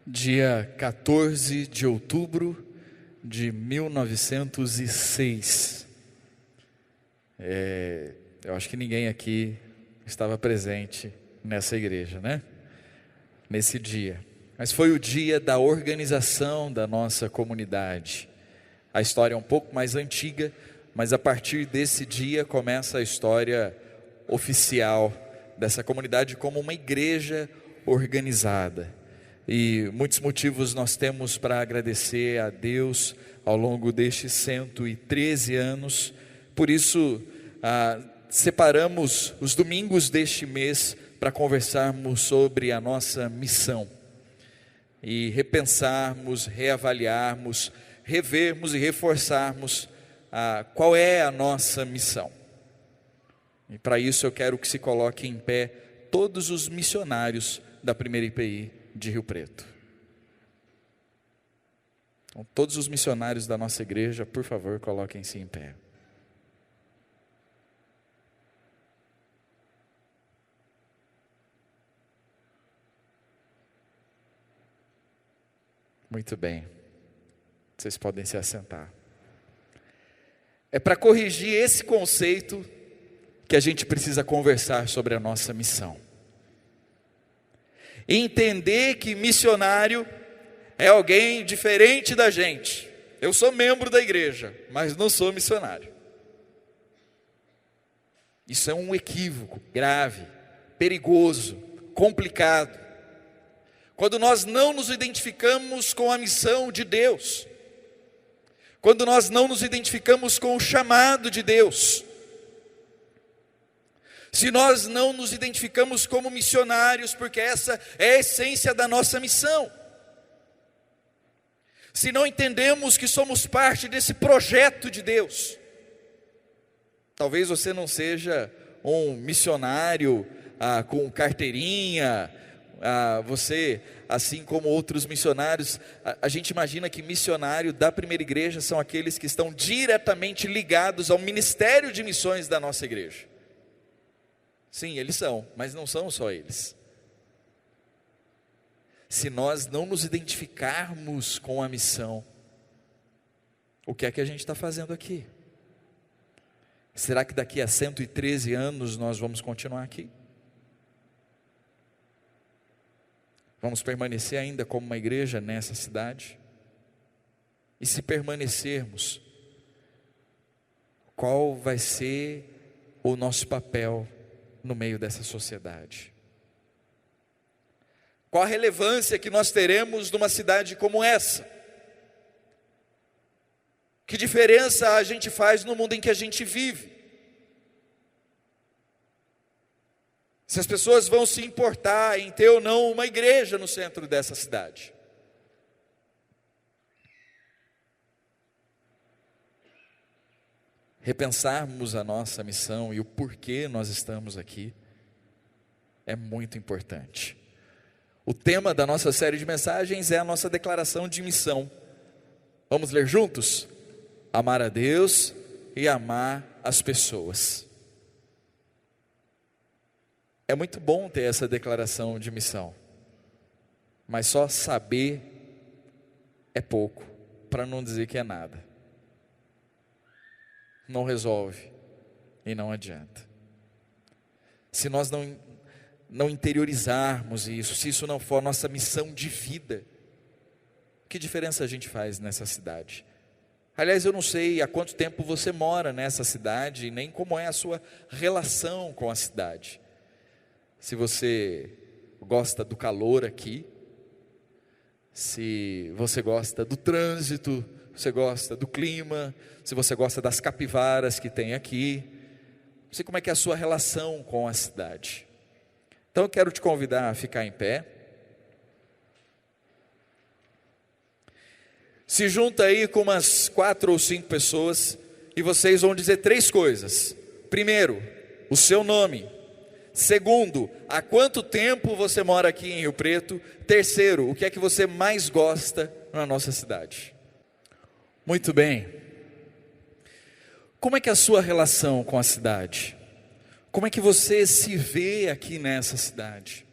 Dia 14 de outubro de 1906. Eu acho que ninguém aqui estava presente nessa igreja, né? Nesse dia. Mas foi o dia da organização da nossa comunidade. A história é um pouco mais antiga, mas a partir desse dia começa a história oficial dessa comunidade como uma igreja organizada. E muitos motivos nós temos para agradecer a Deus ao longo destes 113 anos. Por isso, separamos os domingos deste mês para conversarmos sobre a nossa missão. E repensarmos, reavaliarmos, revermos e reforçarmos qual é a nossa missão. E para isso eu quero que se coloque em pé todos os missionários da primeira IPI de Rio Preto. Então, todos os missionários da nossa igreja, por favor, coloquem-se em pé. Muito bem, vocês podem se assentar. É para corrigir esse conceito que a gente precisa conversar sobre a nossa missão. Entender que missionário é alguém diferente da gente. Eu sou membro da igreja, mas não sou missionário. Isso é um equívoco grave, perigoso, complicado. Quando nós não nos identificamos com a missão de Deus, quando nós não nos identificamos com o chamado de Deus, se nós não nos identificamos como missionários, porque essa é a essência da nossa missão, se não entendemos que somos parte desse projeto de Deus, talvez você não seja um missionário com carteirinha, você, assim como outros missionários, a gente imagina que missionário da primeira igreja são aqueles que estão diretamente ligados ao ministério de missões da nossa igreja. Sim, eles são, mas não são só eles. Se nós não nos identificarmos com a missão, o que é que a gente está fazendo aqui? Será que daqui a 113 anos nós vamos continuar aqui? Vamos permanecer ainda como uma igreja nessa cidade? E se permanecermos, qual vai ser o nosso papel no meio dessa sociedade? Qual a relevância que nós teremos numa cidade como essa? Que diferença a gente faz no mundo em que a gente vive? Se as pessoas vão se importar em ter ou não uma igreja no centro dessa cidade? Repensarmos a nossa missão e o porquê nós estamos aqui é muito importante. O tema da nossa série de mensagens é a nossa declaração de missão. Vamos ler juntos? Amar a Deus e amar as pessoas. É muito bom ter essa declaração de missão, mas só saber é pouco, para não dizer que é nada. Não resolve e não adianta. Se nós não interiorizarmos isso, se isso não for nossa missão de vida, que diferença a gente faz nessa cidade? Aliás, eu não sei há quanto tempo você mora nessa cidade, nem como é a sua relação com a cidade. Se você gosta do calor aqui, se você gosta do trânsito, você gosta do clima, se você gosta das capivaras que tem aqui, não sei como é que é a sua relação com a cidade. Então eu quero te convidar a ficar em pé. Se junta aí com umas 4 ou 5 pessoas e vocês vão dizer 3 coisas. Primeiro, o seu nome. Segundo, há quanto tempo você mora aqui em Rio Preto? Terceiro, o que é que você mais gosta na nossa cidade? Muito bem. Como é que é a sua relação com a cidade? Como é que você se vê aqui nessa cidade?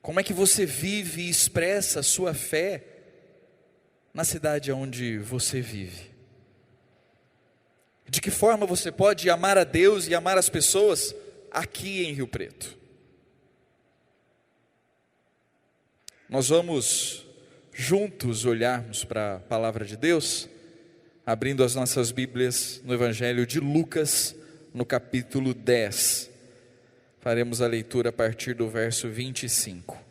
Como é que você vive e expressa a sua fé na cidade onde você vive? De que forma você pode amar a Deus e amar as pessoas aqui em Rio Preto? Nós vamos juntos olharmos para a palavra de Deus, abrindo as nossas Bíblias no Evangelho de Lucas, no capítulo 10. Faremos a leitura a partir do verso 25.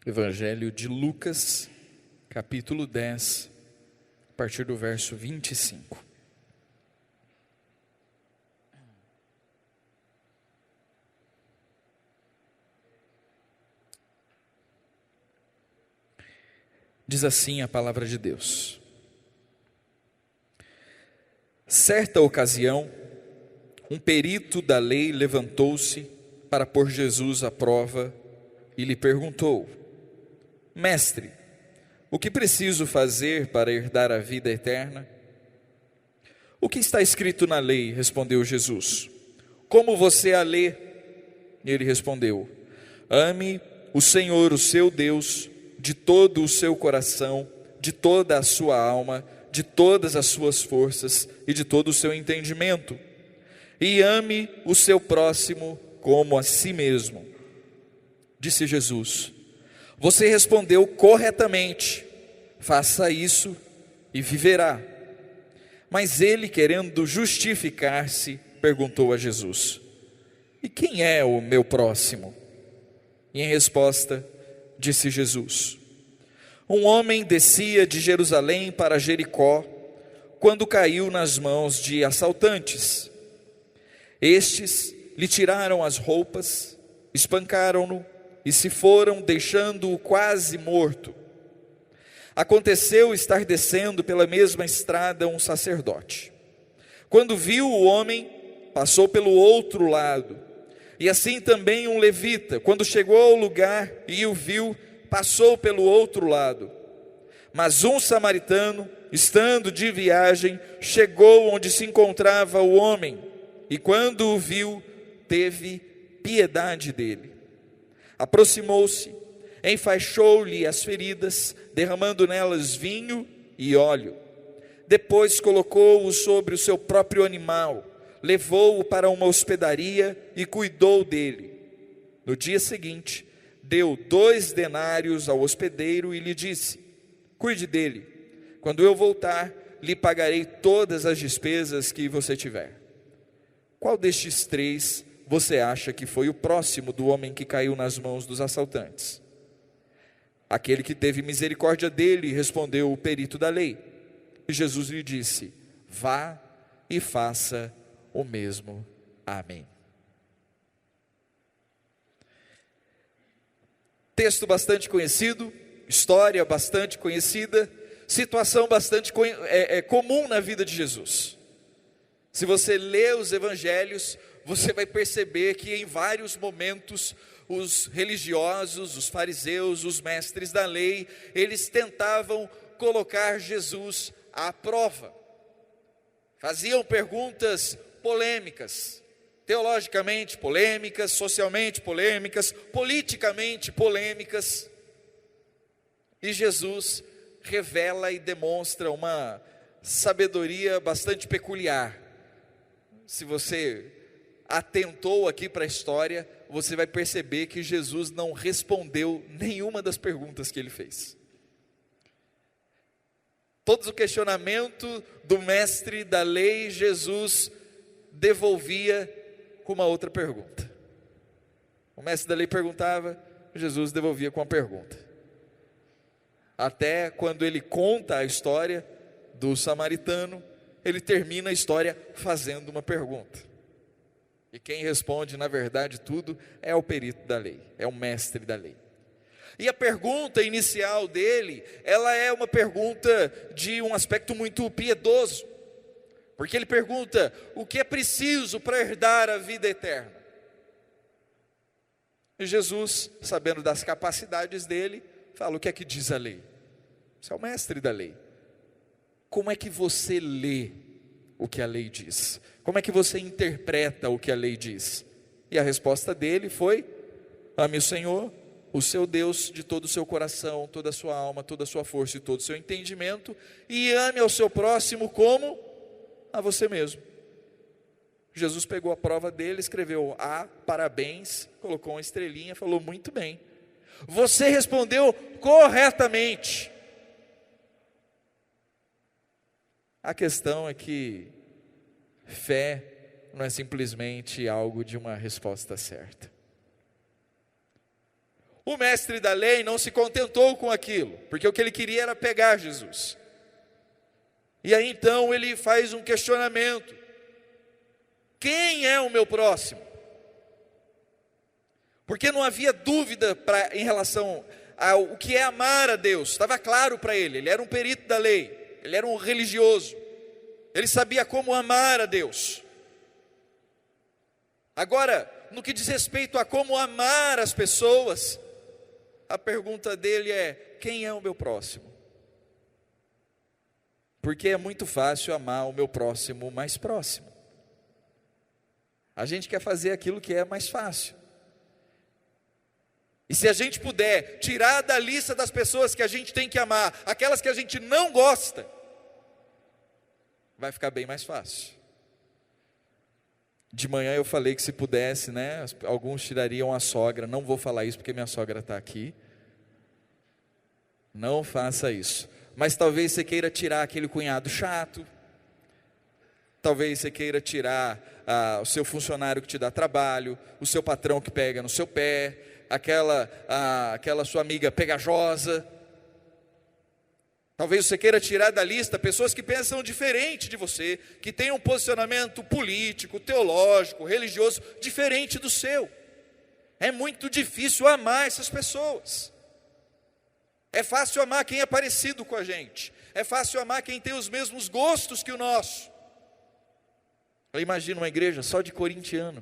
Evangelho de Lucas, capítulo 10, a partir do verso 25. Diz assim a palavra de Deus: certa ocasião, um perito da lei levantou-se para pôr Jesus à prova e lhe perguntou: Mestre, o que preciso fazer para herdar a vida eterna? O que está escrito na lei? Respondeu Jesus. Como você a lê? Ele respondeu: ame o Senhor, o seu Deus, de todo o seu coração, de toda a sua alma, de todas as suas forças e de todo o seu entendimento. E ame o seu próximo como a si mesmo. Disse Jesus: você respondeu corretamente, faça isso e viverá. Mas ele, querendo justificar-se, perguntou a Jesus: e quem é o meu próximo? E em resposta, disse Jesus: um homem descia de Jerusalém para Jericó, quando caiu nas mãos de assaltantes. Estes lhe tiraram as roupas, espancaram-no e se foram, deixando-o quase morto. Aconteceu estar descendo pela mesma estrada um sacerdote. Quando viu o homem, passou pelo outro lado. E assim também um levita, quando chegou ao lugar e o viu, passou pelo outro lado. Mas um samaritano, estando de viagem, chegou onde se encontrava o homem, e quando o viu, teve piedade dele. Aproximou-se, enfaixou-lhe as feridas, derramando nelas vinho e óleo. Depois colocou-o sobre o seu próprio animal, levou-o para uma hospedaria e cuidou dele. No dia seguinte, deu 2 denários ao hospedeiro e lhe disse: cuide dele, quando eu voltar, lhe pagarei todas as despesas que você tiver. Qual destes 3 você acha que foi o próximo do homem que caiu nas mãos dos assaltantes? Aquele que teve misericórdia dele, respondeu o perito da lei. E Jesus lhe disse: vá e faça o mesmo. Amém. Texto bastante conhecido, história bastante conhecida, situação bastante comum na vida de Jesus. Se você lê os evangelhos, você vai perceber que em vários momentos os religiosos, os fariseus, os mestres da lei, eles tentavam colocar Jesus à prova. Faziam perguntas polêmicas, teologicamente polêmicas, socialmente polêmicas, politicamente polêmicas. E Jesus revela e demonstra uma sabedoria bastante peculiar. Se você atentou aqui para a história, você vai perceber que Jesus não respondeu nenhuma das perguntas que ele fez. Todo o questionamento do mestre da lei, Jesus devolvia com uma outra pergunta. O mestre da lei perguntava, Jesus devolvia com uma pergunta. Até quando ele conta a história do samaritano, ele termina a história fazendo uma pergunta. E quem responde, na verdade, tudo é o perito da lei, é o mestre da lei. E a pergunta inicial dele, ela é uma pergunta de um aspecto muito piedoso. Porque ele pergunta: o que é preciso para herdar a vida eterna? E Jesus, sabendo das capacidades dele, fala: o que é que diz a lei? Você é o mestre da lei. Como é que você lê o que a lei diz? Como é que você interpreta o que a lei diz? E a resposta dele foi: ame o Senhor, o seu Deus, de todo o seu coração, toda a sua alma, toda a sua força e todo o seu entendimento, e ame ao seu próximo como a você mesmo. Jesus pegou a prova dele, escreveu: parabéns, colocou uma estrelinha, falou: muito bem, você respondeu corretamente. A questão é que fé não é simplesmente algo de uma resposta certa. O mestre da lei não se contentou com aquilo, porque o que ele queria era pegar Jesus. E aí então ele faz um questionamento: quem é o meu próximo? Porque não havia dúvida em relação ao que é amar a Deus, estava claro para ele. Ele era um perito da lei, ele era um religioso, ele sabia como amar a Deus. Agora, no que diz respeito a como amar as pessoas, a pergunta dele é: quem é o meu próximo? Porque é muito fácil amar o meu próximo mais próximo. A gente quer fazer aquilo que é mais fácil. E se a gente puder tirar da lista das pessoas que a gente tem que amar aquelas que a gente não gosta, vai ficar bem mais fácil. De manhã eu falei que se pudesse, né, alguns tirariam a sogra. Não vou falar isso porque minha sogra está aqui. Não faça isso. Mas talvez você queira tirar aquele cunhado chato. Talvez você queira tirar o seu funcionário que te dá trabalho, o seu patrão que pega no seu pé, aquela sua amiga pegajosa. Talvez você queira tirar da lista pessoas que pensam diferente de você, que têm um posicionamento político, teológico, religioso diferente do seu. É muito difícil amar essas pessoas. É fácil amar quem é parecido com a gente. É fácil amar quem tem os mesmos gostos que o nosso. Eu imagino uma igreja só de corintiano.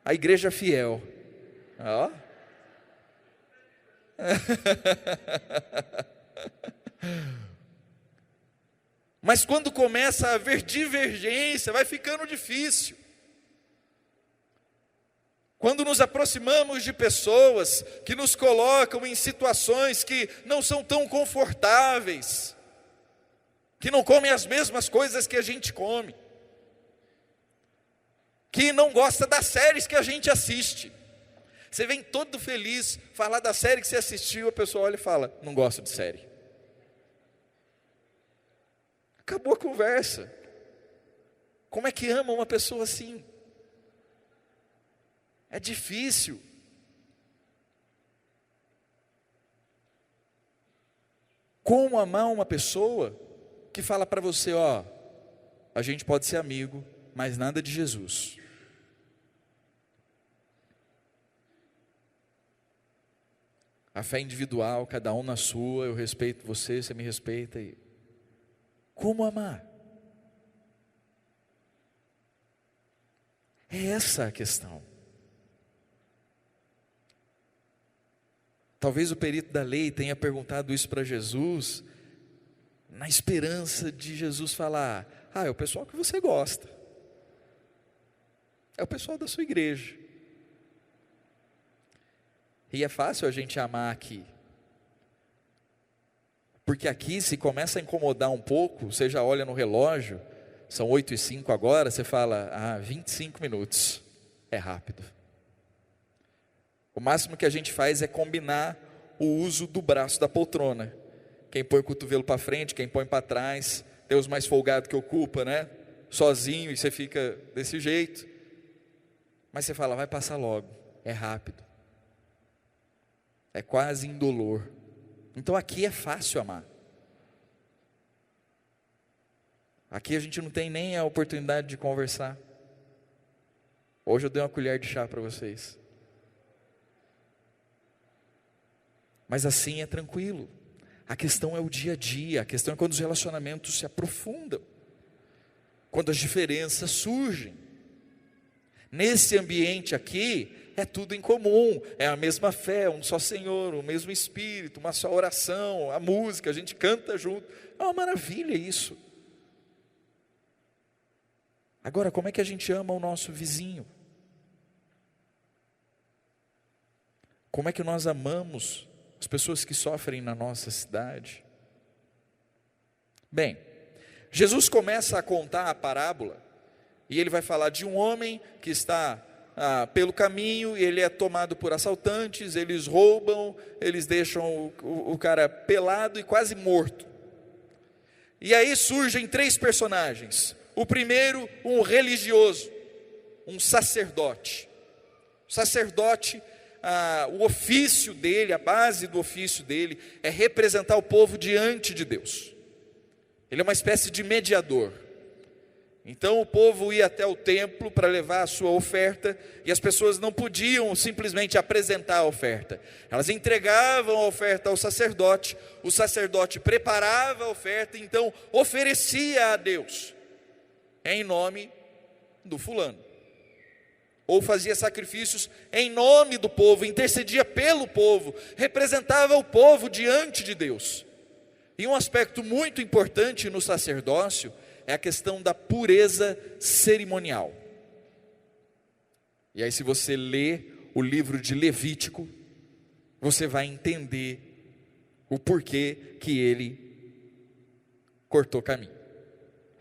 A igreja fiel. Ó. Mas quando começa a haver divergência, vai ficando difícil. Quando nos aproximamos de pessoas que nos colocam em situações que não são tão confortáveis, que não comem as mesmas coisas que a gente come, que não gosta das séries que a gente assiste. Você vem todo feliz falar da série que você assistiu, a pessoa olha e fala: não gosto de série. Acabou a conversa. Como é que ama uma pessoa assim? É difícil. Como amar uma pessoa que fala para você: ó, a gente pode ser amigo, mas nada de Jesus. A fé individual, cada um na sua, eu respeito você, você me respeita. E como amar? É essa a questão. Talvez o perito da lei tenha perguntado isso para Jesus, na esperança de Jesus falar: é o pessoal que você gosta, é o pessoal da sua igreja. E é fácil a gente amar aqui, porque aqui se começa a incomodar um pouco, você já olha no relógio, são 8h05 agora, você fala: 25 minutos, é rápido. O máximo que a gente faz é combinar o uso do braço da poltrona. Quem põe o cotovelo para frente, quem põe para trás, tem os mais folgados que ocupa, né? Sozinho, e você fica desse jeito. Mas você fala: vai passar logo, é rápido. É quase indolor. Então aqui é fácil amar. Aqui a gente não tem nem a oportunidade de conversar. Hoje eu dei uma colher de chá para vocês. Mas assim é tranquilo. A questão é o dia a dia. A questão é quando os relacionamentos se aprofundam, quando as diferenças surgem. Nesse ambiente aqui, é tudo em comum, é a mesma fé, um só Senhor, o mesmo Espírito, uma só oração, a música, a gente canta junto. É uma maravilha isso. Agora, como é que a gente ama o nosso vizinho? Como é que nós amamos as pessoas que sofrem na nossa cidade? Bem, Jesus começa a contar a parábola, e ele vai falar de um homem que está pelo caminho, e ele é tomado por assaltantes, eles roubam, eles deixam o cara pelado e quase morto. E aí surgem 3 personagens. O primeiro, um religioso, um sacerdote. O sacerdote, o ofício dele, a base do ofício dele, é representar o povo diante de Deus. Ele é uma espécie de mediador. Então o povo ia até o templo para levar a sua oferta, e as pessoas não podiam simplesmente apresentar a oferta. Elas entregavam a oferta ao sacerdote, o sacerdote preparava a oferta, então oferecia a Deus, em nome do fulano. Ou fazia sacrifícios em nome do povo, intercedia pelo povo, representava o povo diante de Deus. E um aspecto muito importante no sacerdócio é a questão da pureza cerimonial. E aí, se você lê o livro de Levítico, você vai entender o porquê que ele cortou caminho,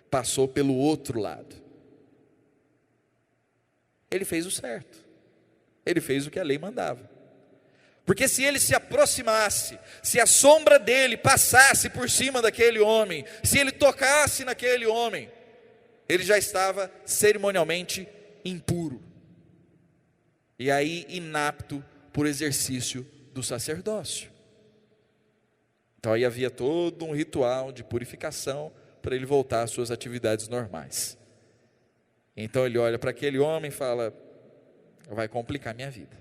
passou pelo outro lado. Ele fez o certo, ele fez o que a lei mandava. Porque se ele se aproximasse, se a sombra dele passasse por cima daquele homem, se ele tocasse naquele homem, ele já estava cerimonialmente impuro, e aí inapto por exercício do sacerdócio. Então aí havia todo um ritual de purificação para ele voltar às suas atividades normais. Então ele olha para aquele homem e fala: vai complicar minha vida.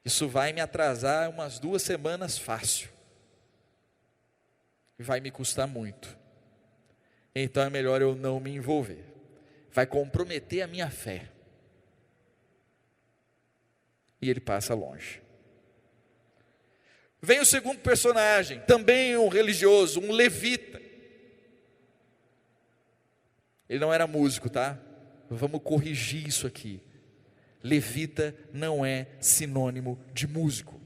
Isso vai me atrasar umas 2 semanas fácil. E vai me custar muito. Então é melhor eu não me envolver. Vai comprometer a minha fé. E ele passa longe. Vem o segundo personagem, também um religioso, um levita. Ele não era músico, tá? Vamos corrigir isso aqui. Levita não é sinônimo de músico.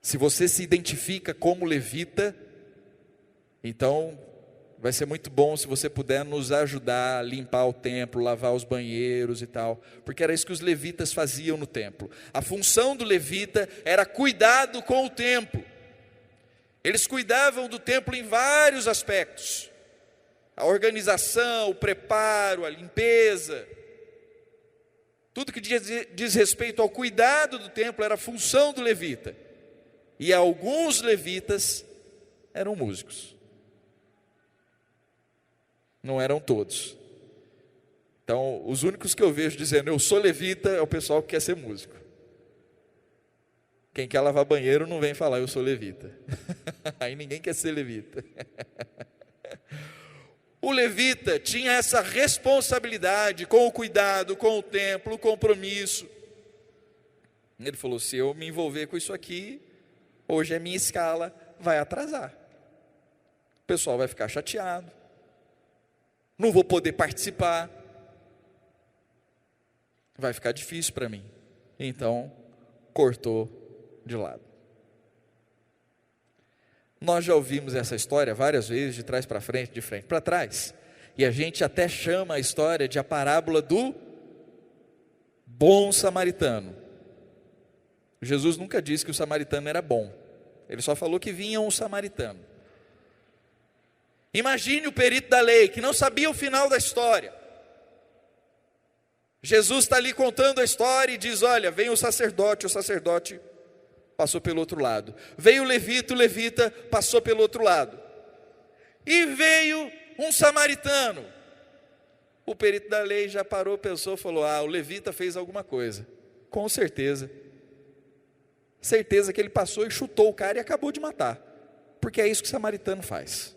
Se você se identifica como levita, então vai ser muito bom se você puder nos ajudar a limpar o templo, lavar os banheiros e tal, porque era isso que os levitas faziam no templo. A função do levita era cuidado com o templo. Eles cuidavam do templo em vários aspectos. A organização, o preparo, a limpeza, tudo que diz respeito ao cuidado do templo era função do levita. E alguns levitas eram músicos. Não eram todos. Então, os únicos que eu vejo dizendo eu sou levita é o pessoal que quer ser músico. Quem quer lavar banheiro não vem falar eu sou levita. Aí ninguém quer ser levita. O levita tinha essa responsabilidade com o cuidado, com o templo, o compromisso. Ele falou: se eu me envolver com isso aqui, hoje a minha escala vai atrasar. O pessoal vai ficar chateado. Não vou poder participar. Vai ficar difícil para mim. Então, cortou de lado. Nós já ouvimos essa história várias vezes, de trás para frente, de frente para trás. E a gente até chama a história de a parábola do bom samaritano. Jesus nunca disse que o samaritano era bom. Ele só falou que vinha um samaritano. Imagine o perito da lei, que não sabia o final da história. Jesus está ali contando a história e diz: olha, vem o sacerdote passou pelo outro lado. Veio o levita passou pelo outro lado. E veio um samaritano. O perito da lei já parou, pensou, falou: o levita fez alguma coisa. Com certeza. Certeza que ele passou e chutou o cara e acabou de matar. Porque é isso que o samaritano faz.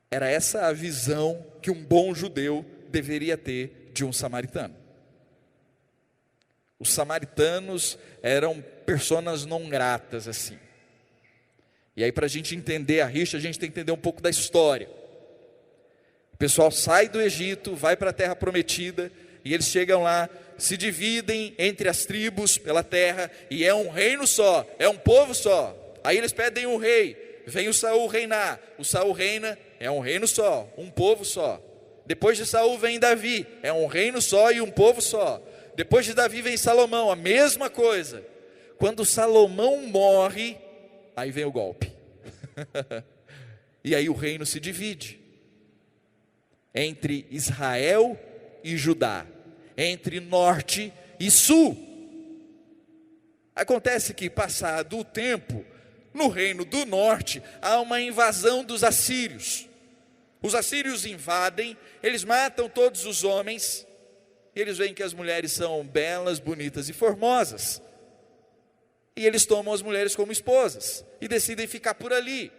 Era essa a visão que um bom judeu deveria ter de um samaritano. Os samaritanos eram personas não gratas assim. E aí, para a gente entender a rixa, a gente tem que entender um pouco da história. O pessoal sai do Egito, vai para a terra prometida, e eles chegam lá, se dividem entre as tribos pela terra, e é um reino só, é um povo só. Aí eles pedem um rei, vem o Saul reinar, o Saul reina, é um reino só, um povo só. Depois de Saul vem Davi, é um reino só e um povo só. Depois de Davi vem Salomão, a mesma coisa. Quando Salomão morre, aí vem o golpe. E aí o reino se divide entre Israel e Judá, entre norte e sul. Acontece que, passado o tempo, no reino do norte há uma invasão dos assírios. Os assírios invadem, eles matam todos os homens, e eles veem que as mulheres são belas, bonitas e formosas, e eles tomam as mulheres como esposas, e decidem ficar por ali.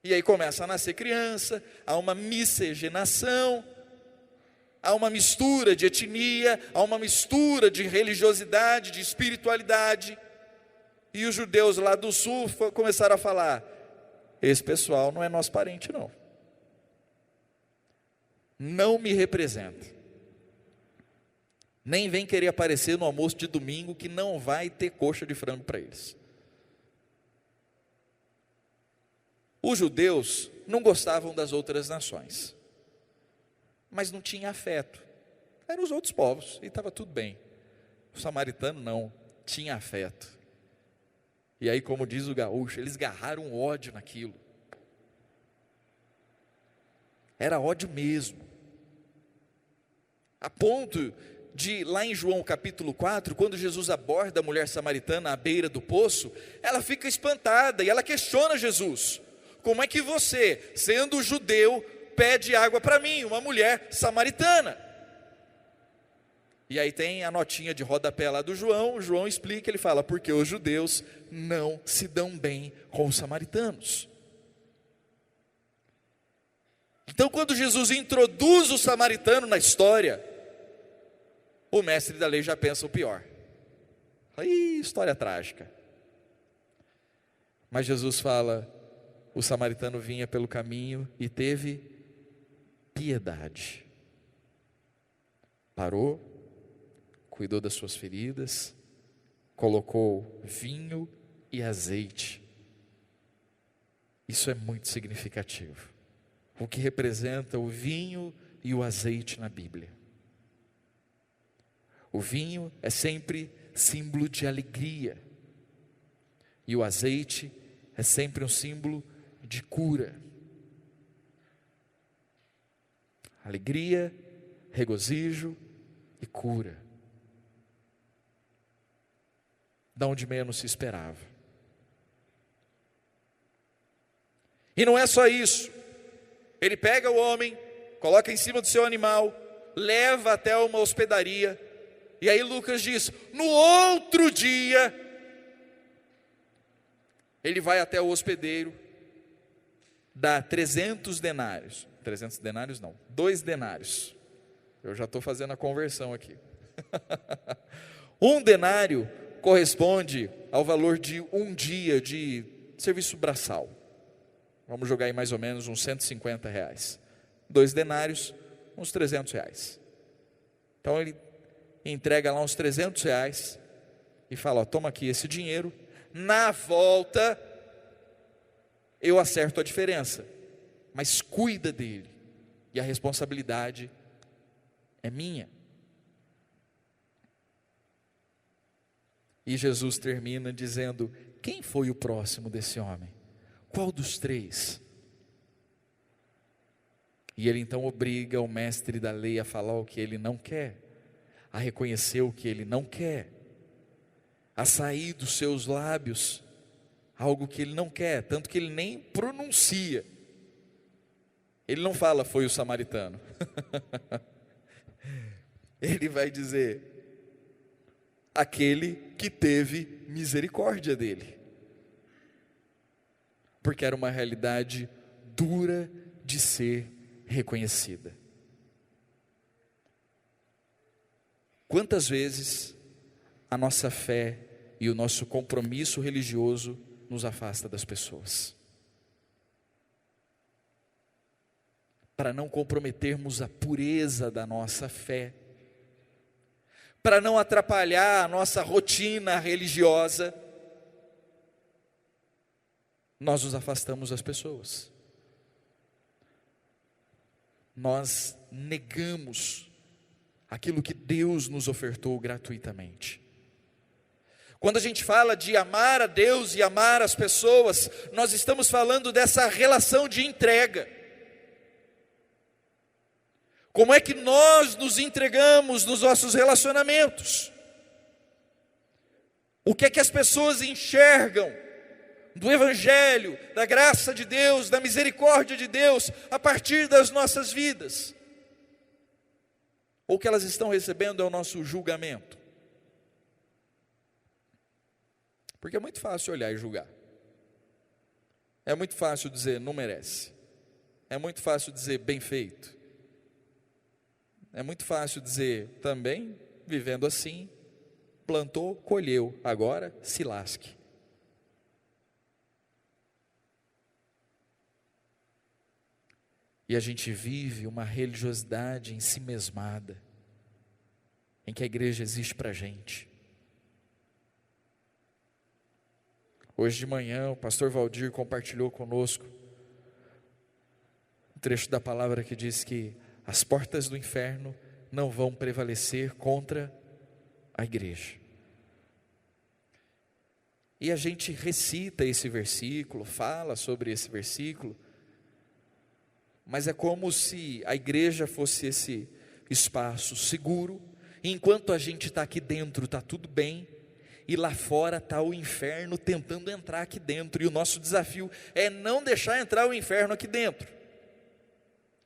E aí começa a nascer criança, há uma miscigenação, há uma mistura de etnia, há uma mistura de religiosidade, de espiritualidade, e os judeus lá do sul começaram a falar: esse pessoal não é nosso parente não, não me representa, nem vem querer aparecer no almoço de domingo que não vai ter coxa de frango para eles. Os judeus não gostavam das outras nações, mas não tinha afeto, eram os outros povos, e estava tudo bem. O samaritano não, tinha afeto. E aí, como diz o gaúcho, eles garraram ódio naquilo, era ódio mesmo, a ponto de, lá em João capítulo 4, quando Jesus aborda a mulher samaritana à beira do poço, ela fica espantada, e ela questiona Jesus: como é que você, sendo judeu, pede água para mim, uma mulher samaritana? E aí tem a notinha de rodapé lá do João, o João explica, ele fala: porque os judeus não se dão bem com os samaritanos. Então, quando Jesus introduz o samaritano na história, o mestre da lei já pensa o pior. Ih, história trágica. Mas Jesus fala: o samaritano vinha pelo caminho e teve piedade. Parou, cuidou das suas feridas, colocou vinho e azeite. Isso é muito significativo. O que representa o vinho e o azeite na Bíblia. O vinho é sempre símbolo de alegria, e o azeite é sempre um símbolo de cura. Alegria, regozijo e cura. Da onde menos se esperava. E não é só isso. Ele pega o homem, coloca em cima do seu animal, leva até uma hospedaria, e aí Lucas diz: no outro dia, ele vai até o hospedeiro, dá 300 denários, 300 denários não, 2 denários, eu já estou fazendo a conversão aqui, 1 denário corresponde ao valor de um dia de serviço braçal, vamos jogar aí mais ou menos uns R$150, 2 denários, uns R$300, então ele entrega lá uns R$300, e fala: ó, toma aqui esse dinheiro, na volta eu acerto a diferença, mas cuida dele, e a responsabilidade é minha. E Jesus termina dizendo: quem foi o próximo desse homem? Qual dos 3? E ele então obriga o mestre da lei a falar o que ele não quer, a reconhecer o que ele não quer, a sair dos seus lábios algo que ele não quer, tanto que ele nem pronuncia. Ele não fala: foi o samaritano. Ele vai dizer: aquele que teve misericórdia dele. Porque era uma realidade dura de ser reconhecida. Quantas vezes a nossa fé e o nosso compromisso religioso nos afasta das pessoas. Para não comprometermos a pureza da nossa fé, para não atrapalhar a nossa rotina religiosa, nós nos afastamos das pessoas. Nós negamos aquilo que Deus nos ofertou gratuitamente. Quando a gente fala de amar a Deus e amar as pessoas, nós estamos falando dessa relação de entrega. Como é que nós nos entregamos nos nossos relacionamentos? O que é que as pessoas enxergam do Evangelho, da graça de Deus, da misericórdia de Deus, a partir das nossas vidas? Ou o que elas estão recebendo é o nosso julgamento? Porque é muito fácil olhar e julgar. É muito fácil dizer não merece. É muito fácil dizer bem feito. É muito fácil dizer também, vivendo assim, plantou, colheu, agora se lasque. E a gente vive uma religiosidade em si mesmada, em que a igreja existe para a gente. Hoje de manhã o pastor Valdir compartilhou conosco um trecho da palavra que diz que as portas do inferno não vão prevalecer contra a igreja. E a gente recita esse versículo, fala sobre esse versículo, mas é como se a igreja fosse esse espaço seguro, e enquanto a gente está aqui dentro, está tudo bem, e lá fora está o inferno tentando entrar aqui dentro, e o nosso desafio é não deixar entrar o inferno aqui dentro.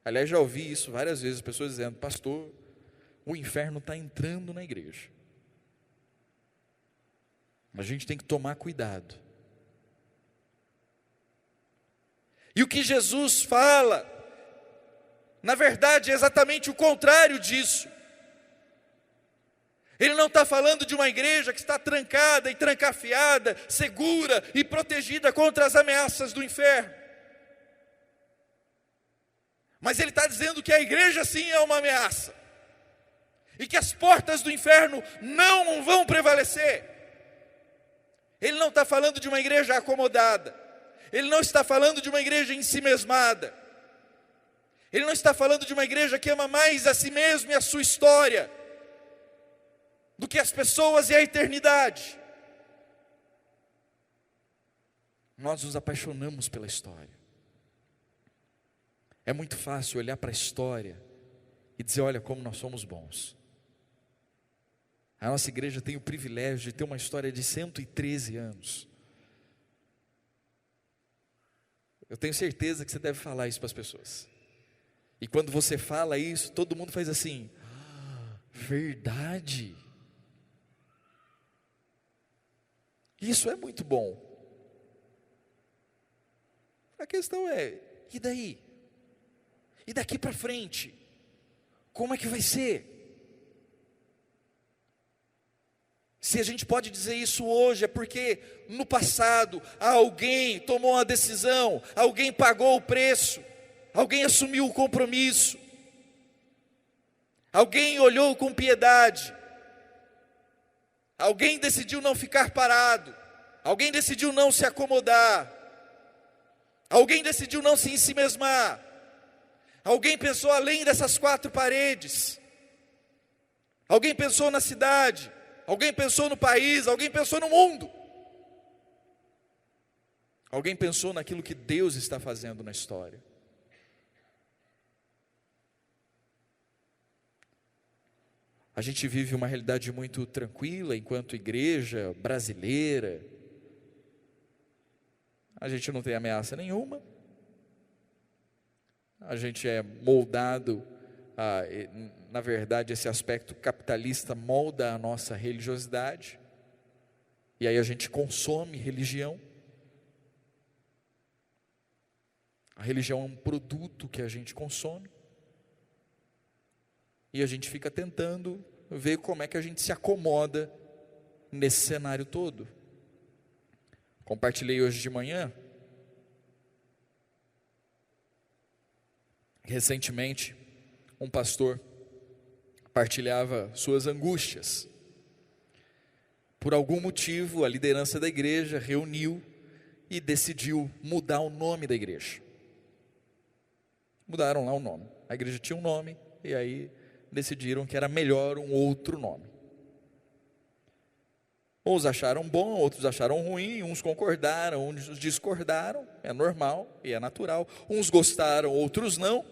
Aliás, já ouvi isso várias vezes, pessoas dizendo: pastor, o inferno está entrando na igreja. A gente tem que tomar cuidado. E o que Jesus fala, na verdade, é exatamente o contrário disso. Ele não está falando de uma igreja que está trancada e trancafiada, segura e protegida contra as ameaças do inferno. Mas ele está dizendo que a igreja sim é uma ameaça, e que as portas do inferno não vão prevalecer. Ele não está falando de uma igreja acomodada, ele não está falando de uma igreja ensimesmada, ele não está falando de uma igreja que ama mais a si mesmo e a sua história, do que as pessoas e a eternidade. Nós nos apaixonamos pela história. É muito fácil olhar para a história e dizer: olha como nós somos bons. A nossa igreja tem o privilégio de ter uma história de 113 anos. Eu tenho certeza que você deve falar isso para as pessoas. E quando você fala isso, todo mundo faz assim: verdade. Isso é muito bom. A questão é: e daí? E daqui para frente? Como é que vai ser? Se a gente pode dizer isso hoje, é porque no passado alguém tomou uma decisão, alguém pagou o preço, alguém assumiu o compromisso, alguém olhou com piedade, alguém decidiu não ficar parado, alguém decidiu não se acomodar, alguém decidiu não se ensimesmar, alguém pensou além dessas quatro paredes, alguém pensou na cidade, alguém pensou no país, alguém pensou no mundo, alguém pensou naquilo que Deus está fazendo na história. A gente vive uma realidade muito tranquila enquanto igreja brasileira. A gente não tem ameaça nenhuma. A gente é moldado, na verdade esse aspecto capitalista molda a nossa religiosidade. E aí a gente consome religião. A religião é um produto que a gente consome. E a gente fica tentando ver como é que a gente se acomoda nesse cenário todo. Compartilhei hoje de manhã. Recentemente, um pastor partilhava suas angústias. Por algum motivo, a liderança da igreja reuniu e decidiu mudar o nome da igreja. Mudaram lá o nome. A igreja tinha um nome e aí decidiram que era melhor um outro nome. Uns acharam bom, outros acharam ruim, uns concordaram, uns discordaram, é normal e é natural. Uns gostaram, outros não.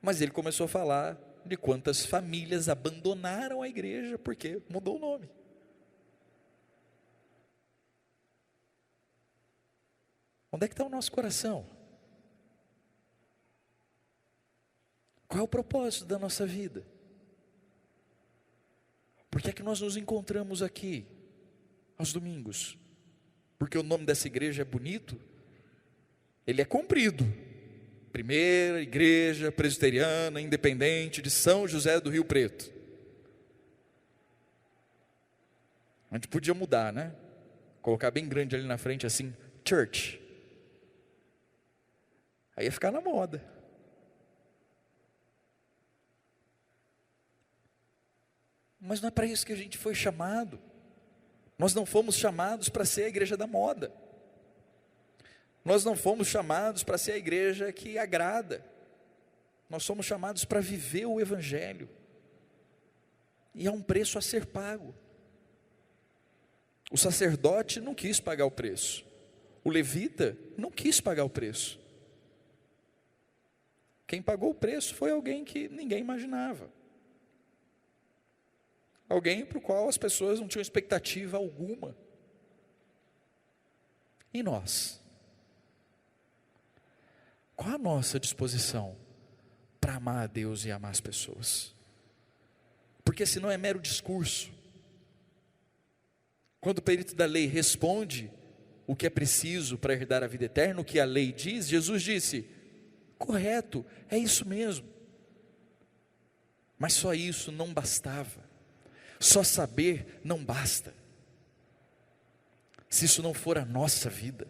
Mas ele começou a falar de quantas famílias abandonaram a igreja porque mudou o nome. Onde é que está o nosso coração? Qual é o propósito da nossa vida? Por que é que nós nos encontramos aqui aos domingos? Porque o nome dessa igreja é bonito? Ele é comprido. Primeira Igreja Presbiteriana Independente de São José do Rio Preto. A gente podia mudar, né? Colocar bem grande ali na frente assim, Church. Aí ia ficar na moda. Mas não é para isso que a gente foi chamado. Nós não fomos chamados para ser a igreja da moda. Nós não fomos chamados para ser a igreja que agrada. Nós somos chamados para viver o Evangelho. E há um preço a ser pago. O sacerdote não quis pagar o preço. O levita não quis pagar o preço. Quem pagou o preço foi alguém que ninguém imaginava. Alguém para o qual as pessoas não tinham expectativa alguma. E nós? Qual a nossa disposição para amar a Deus e amar as pessoas? Porque senão é mero discurso. Quando o perito da lei responde o que é preciso para herdar a vida eterna, o que a lei diz, Jesus disse: correto, é isso mesmo. Mas só isso não bastava. Só saber não basta. Se isso não for a nossa vida,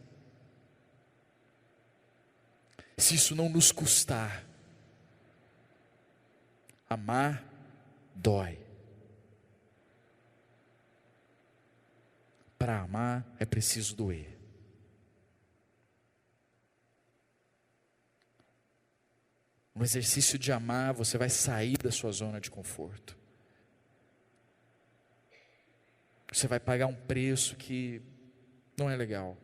se isso não nos custar, amar dói. Para amar é preciso doer. No exercício de amar, você vai sair da sua zona de conforto. Você vai pagar um preço que não é legal.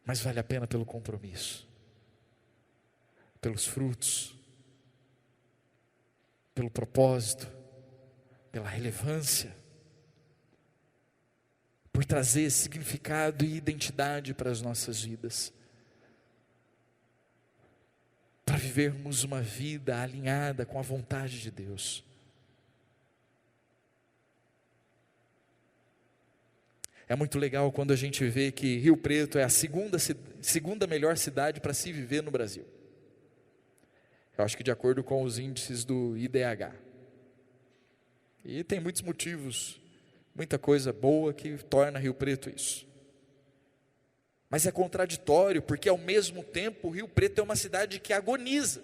Mas vale a pena pelo compromisso, pelos frutos, pelo propósito, pela relevância, por trazer significado e identidade para as nossas vidas, para vivermos uma vida alinhada com a vontade de Deus. É muito legal quando a gente vê que Rio Preto é a segunda melhor cidade para se viver no Brasil. Eu acho que de acordo com os índices do IDH. E tem muitos motivos, muita coisa boa que torna Rio Preto isso. Mas é contraditório, porque ao mesmo tempo Rio Preto é uma cidade que agoniza.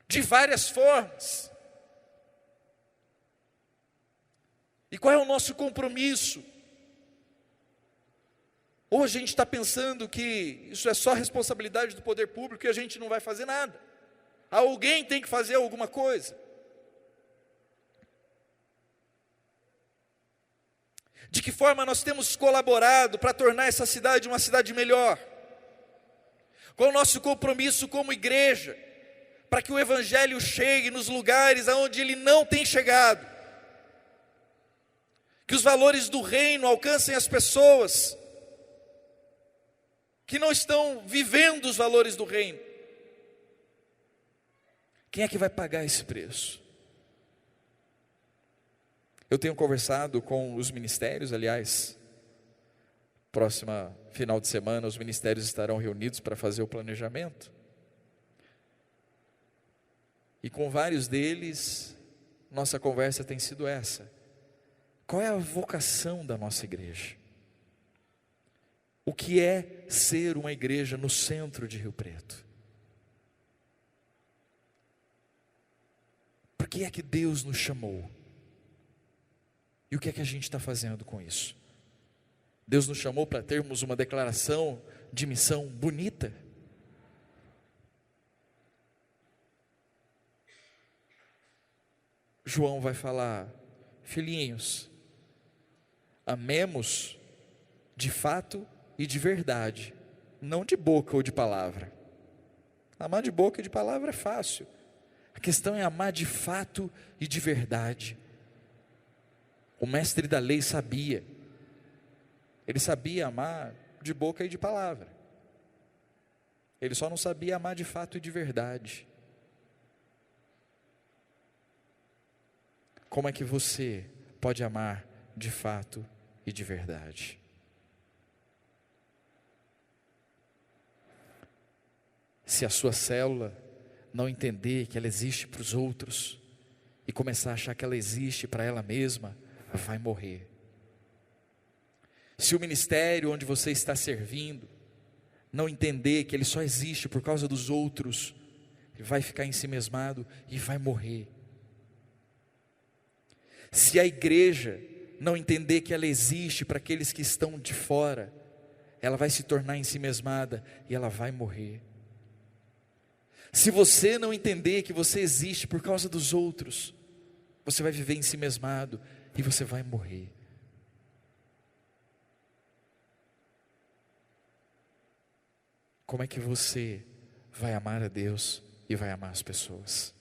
De várias formas. E qual é o nosso compromisso? Ou a gente está pensando que isso é só responsabilidade do poder público e a gente não vai fazer nada. Alguém tem que fazer alguma coisa. De que forma nós temos colaborado para tornar essa cidade uma cidade melhor? Qual o nosso compromisso como igreja, para que o Evangelho chegue nos lugares aonde ele não tem chegado? Que os valores do reino alcancem as pessoas que não estão vivendo os valores do reino. Quem é que vai pagar esse preço? Eu tenho conversado com os ministérios, aliás, próxima final de semana os ministérios estarão reunidos para fazer o planejamento. E com vários deles nossa conversa tem sido essa: qual é a vocação da nossa igreja? O que é ser uma igreja no centro de Rio Preto? Por que é que Deus nos chamou? E o que é que a gente está fazendo com isso? Deus nos chamou para termos uma declaração de missão bonita? João vai falar: filhinhos, amemos de fato e de verdade, não de boca ou de palavra. Amar de boca e de palavra é fácil. A questão é amar de fato e de verdade. O mestre da lei sabia. Ele sabia amar de boca e de palavra. Ele só não sabia amar de fato e de verdade. Como é que você pode amar de fato e de verdade? Se a sua célula não entender que ela existe para os outros e começar a achar que ela existe para ela mesma, vai morrer. Se o ministério onde você está servindo não entender que ele só existe por causa dos outros, vai ficar ensimesmado e vai morrer. Se a igreja não entender que ela existe para aqueles que estão de fora, ela vai se tornar ensimesmada e ela vai morrer. Se você não entender que você existe por causa dos outros, você vai viver ensimesmado e você vai morrer. Como é que você vai amar a Deus e vai amar as pessoas?